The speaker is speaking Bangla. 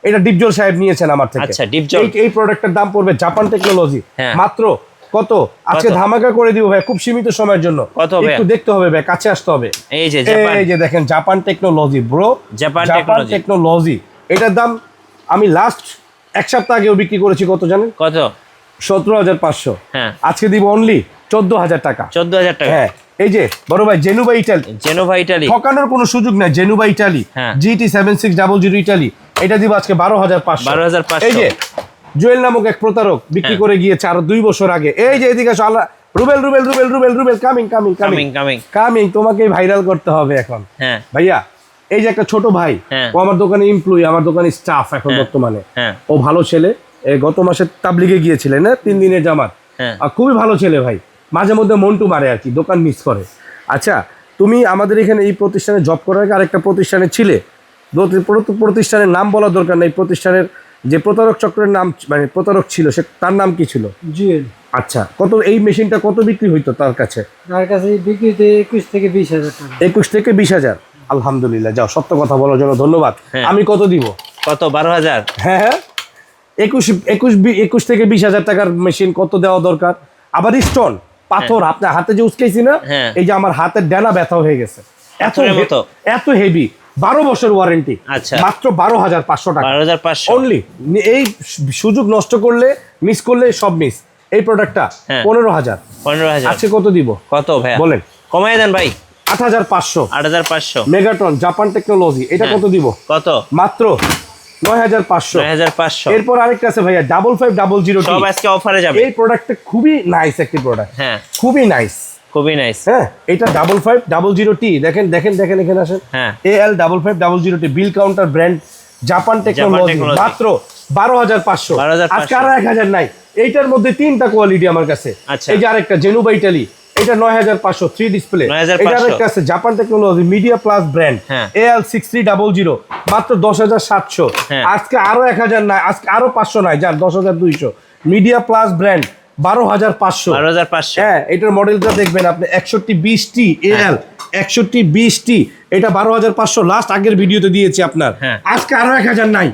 এটা ডিপজল সাহেব নিয়েছেন আমার থেকে। আচ্ছা, ডিপজল। এই প্রোডাক্টের দাম পড়বে জাপান টেকনোলজি মাত্র কত, আজকে ধামাকা করে দিব ভাই, খুব সীমিত সময়ের জন্য। একটু দেখতে হবে ভাই, কাছে আসতে হবে। এই যে দেখেন Japan technology bro, Japan technology. এটার দাম আমি লাস্ট এক সপ্তাহ আগেও বিক্রি করেছি, কত জানেন? কত? 17,500। আজকে দিব অনলি 14,000 টাকা। 14,000 টাকা। হ্যাঁ, এই যে বড় ভাই জেনুভা ইটালি, ঠকানোর কোনো সুযোগ নাই। জেনুভা ইটালি GT 7600 ইটালি, এটা দিব আজকে 12,500। এই যে জুয়েল নামক এক প্রতারক বিক্রি করে গিয়েছে আরো 2 বছর আগে। এই যে এদিকে রুবেল কামিং, তোমাকে ভাইরাল করতে হবে এখন। ভাইয়া এই যে একটা ছোট ভাই, ও আমার দোকানে এমপ্লয়ি, আমার দোকানে স্টাফ এখন বর্তমানে। ও ভালো ছেলে, গত মাসে তাবলিগে গিয়েছিলেন না 3 দিনের জামাত, খুবই ভালো ছেলে ভাই। মাঝে মধ্যে মন্টু মারে আর কি, দোকান মিস করে। আচ্ছা, তুমি আমাদের এখানে এই প্রতিষ্ঠানে জব করার আগে আরেকটা প্রতিষ্ঠানে ছিলে, প্রতিষ্ঠানের নাম বলা দরকার নেই, প্রতিষ্ঠানের যে প্রতারক চক্রের নাম, মানে প্রতারক ছিল, সে তার নাম কি ছিল? জুয়েল। আচ্ছা, কত এই মেশিনটা কত বিক্রি হইতো তার কাছে? তার কাছে বিক্রি 21 থেকে 20,000 টাকা। 21 থেকে 20,000। আলহামদুলিল্লাহ, যাও, সত্য কথা বলার জন্য ধন্যবাদ। আমি কত দিব? কত? 12,000। হ্যাঁ, 21 থেকে 20,000 টাকার মেশিন কত দেওয়া দরকার? আবার স্টোন পাথর আপনার হাতে যে উস্কাইছি না, এই যে আমার হাতের ডানা ব্যথা হয়ে গেছে, এত হেভি। 12 বছর ওয়ারেন্টি, মাত্র 12,500 টাকা অনলি। এই সুযোগ নষ্ট করলে, মিস করলে সব মিস। এই প্রোডাক্টটা 15,000। আজকে কত দিব? কত ভাই বলেন, কমাই দেন ভাই। 8,500। মেগাট্রন জাপান টেকনোলজি, এটা কত দিব? কত? মাত্র 9,500। এরপর আরেকটা আছে ভাইয়া 5500, সব আজকে অফারে যাবে। এই প্রোডাক্টটা খুবই নাইস একটি প্রোডাক্ট, খুবই নাইস। হ্যাঁ, এটা 5500T। দেখেন এখানে আসেন, AL 5500T বিল কাউন্টার ব্র্যান্ড জাপান টেকনোলজি, মাত্র 12,500। আজকে আর 1,000 নাই। এইটার মধ্যে 3টা কোয়ালিটি আমার কাছে। এই যে আরেকটা জেনুভা ইটালি, এটা 9,500 3 ডিসপ্লে। এটা আরেকটা আছে Japan technology media plus brand AL 6300, মাত্র 10,700। আজকে আরো 1,000 নাই, আজকে আরো 500 নাই, যার 10,200। Media plus brand 12,500। হ্যাঁ, এটার মডেলটা দেখবেন আপনি 6120T AL 6120T, এটা 12,500 লাস্ট আগের ভিডিওতে দিয়েছি আপনার। আজকে আরো 1,000 নাই।